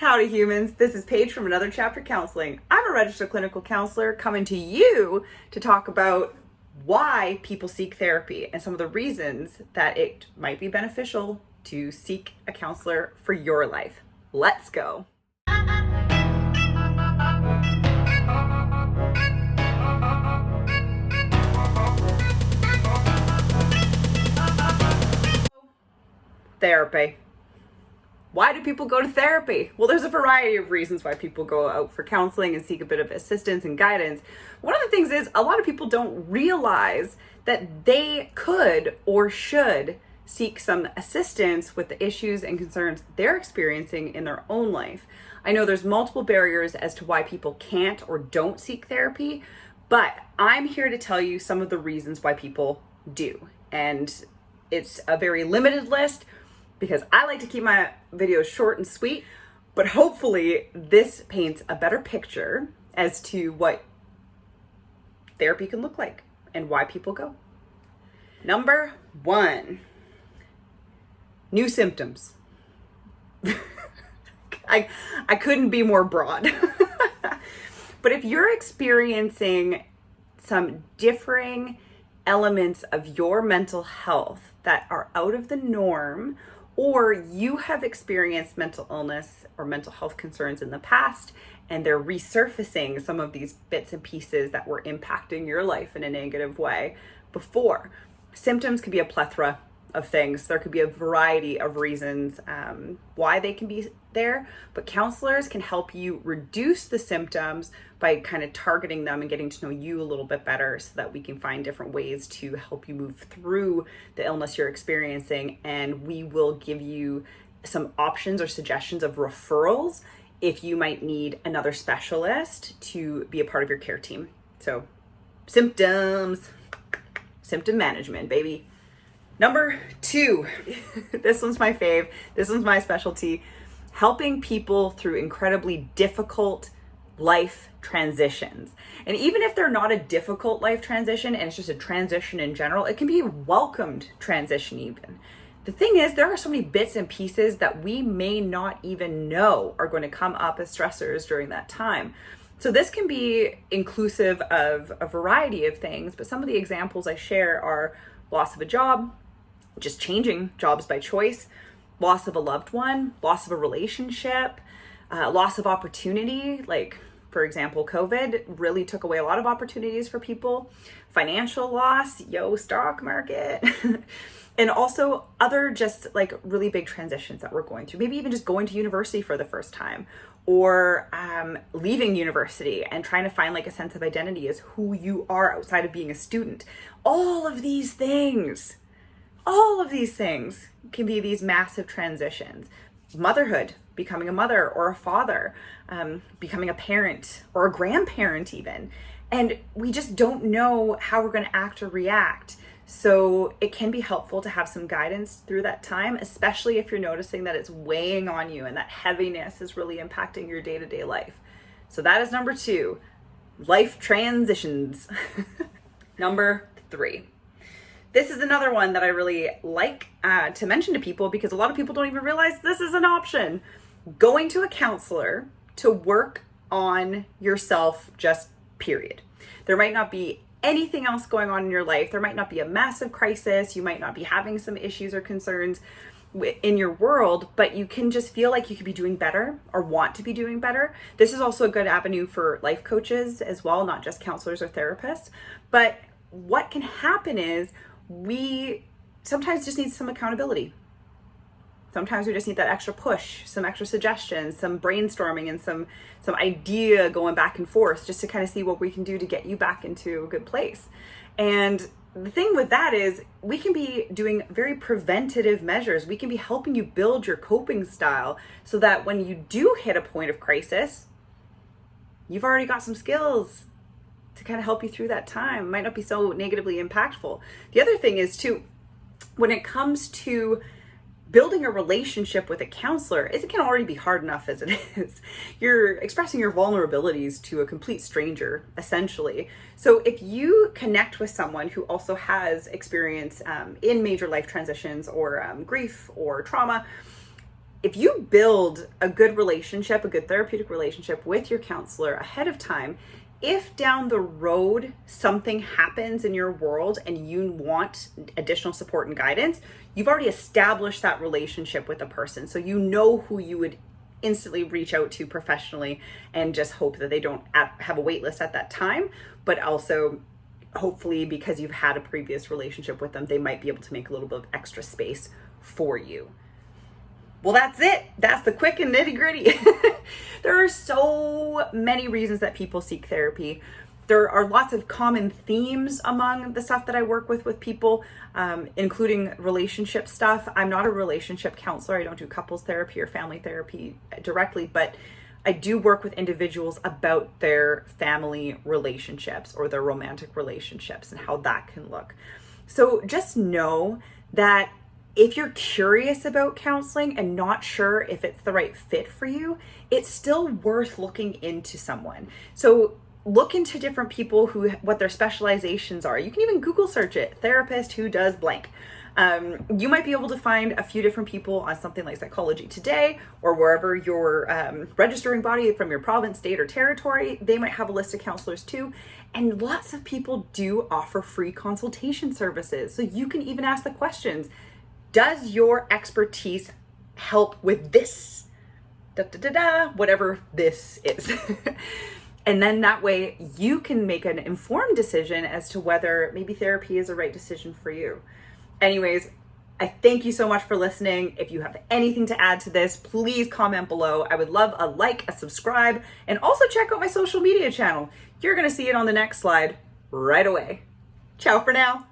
Howdy humans, this is Paige from Another Chapter Counseling. I'm a registered clinical counselor coming to you to talk about why people seek therapy and some of the reasons that it might be beneficial to seek a counselor for your life. Let's go. Therapy. Why do people go to therapy? Well, there's a variety of reasons why people go out for counseling and seek a bit of assistance and guidance. One of the things is a lot of people don't realize that they could or should seek some assistance with the issues and concerns they're experiencing in their own life. I know there's multiple barriers as to why people can't or don't seek therapy, but I'm here to tell you some of the reasons why people do. And it's a very limited list, because I like to keep my videos short and sweet, but hopefully this paints a better picture as to what therapy can look like and why people go. Number 1, new symptoms. I couldn't be more broad. But if you're experiencing some differing elements of your mental health that are out of the norm, or you have experienced mental illness or mental health concerns in the past, and they're resurfacing some of these bits and pieces that were impacting your life in a negative way before. Symptoms could be a plethora of things. There could be a variety of reasons why they can be there, but counselors can help you reduce the symptoms by kind of targeting them and getting to know you a little bit better, so that we can find different ways to help you move through the illness you're experiencing. And we will give you some options or suggestions of referrals if you might need another specialist to be a part of your care team. So symptom management, baby. Number 2, this one's my fave. This one's my specialty. Helping people through incredibly difficult life transitions. And even if they're not a difficult life transition and it's just a transition in general, it can be a welcomed transition even. The thing is, there are so many bits and pieces that we may not even know are going to come up as stressors during that time. So this can be inclusive of a variety of things, but some of the examples I share are loss of a job, just changing jobs by choice, loss of a loved one, loss of a relationship, loss of opportunity. Like, for example, COVID really took away a lot of opportunities for people, financial loss, stock market, and also other just like really big transitions that we're going through. Maybe even just going to university for the first time, or leaving university and trying to find like a sense of identity as who you are outside of being a student. All of these things can be these massive transitions. Motherhood, becoming a mother or a father, becoming a parent or a grandparent even. And we just don't know how we're going to act or react. So it can be helpful to have some guidance through that time, especially if you're noticing that it's weighing on you and that heaviness is really impacting your day-to-day life. So that is number 2, life transitions. Number 3. This is another one that I really like to mention to people, because a lot of people don't even realize this is an option. Going to a counselor to work on yourself, just period. There might not be anything else going on in your life. There might not be a massive crisis. You might not be having some issues or concerns in your world, but you can just feel like you could be doing better or want to be doing better. This is also a good avenue for life coaches as well, not just counselors or therapists. But what can happen is we sometimes just need some accountability. Sometimes we just need that extra push, some extra suggestions, some brainstorming, and some idea going back and forth, just to kind of see what we can do to get you back into a good place. And the thing with that is we can be doing very preventative measures. We can be helping you build your coping style so that when you do hit a point of crisis, you've already got some skills to kind of help you through that time. It might not be so negatively impactful. The other thing is too, when it comes to building a relationship with a counselor, it can already be hard enough as it is. You're expressing your vulnerabilities to a complete stranger, essentially. So if you connect with someone who also has experience in major life transitions or grief or trauma, if you build a good relationship, a good therapeutic relationship with your counselor ahead of time, if down the road something happens in your world and you want additional support and guidance, you've already established that relationship with a person. So you know who you would instantly reach out to professionally, and just hope that they don't have a wait list at that time, but also hopefully because you've had a previous relationship with them, they might be able to make a little bit of extra space for you. Well, that's it. That's the quick and nitty gritty. There are so many reasons that people seek therapy. There are lots of common themes among the stuff that I work with people, including relationship stuff. I'm not a relationship counselor. I don't do couples therapy or family therapy directly, but I do work with individuals about their family relationships or their romantic relationships and how that can look. So just know that if you're curious about counseling and not sure if it's the right fit for you, it's still worth looking into someone. So look into different people what their specializations are. You can even Google search it, therapist who does blank. You might be able to find a few different people on something like Psychology Today or wherever your registering body from your province, state, or territory, they might have a list of counselors too. And lots of people do offer free consultation services. So you can even ask the questions, does your expertise help with this? Whatever this is. And then that way you can make an informed decision as to whether maybe therapy is the right decision for you. Anyways, I thank you so much for listening. If you have anything to add to this, please comment below. I would love a like, a subscribe, and also check out my social media channel. You're going to see it on the next slide right away. Ciao for now.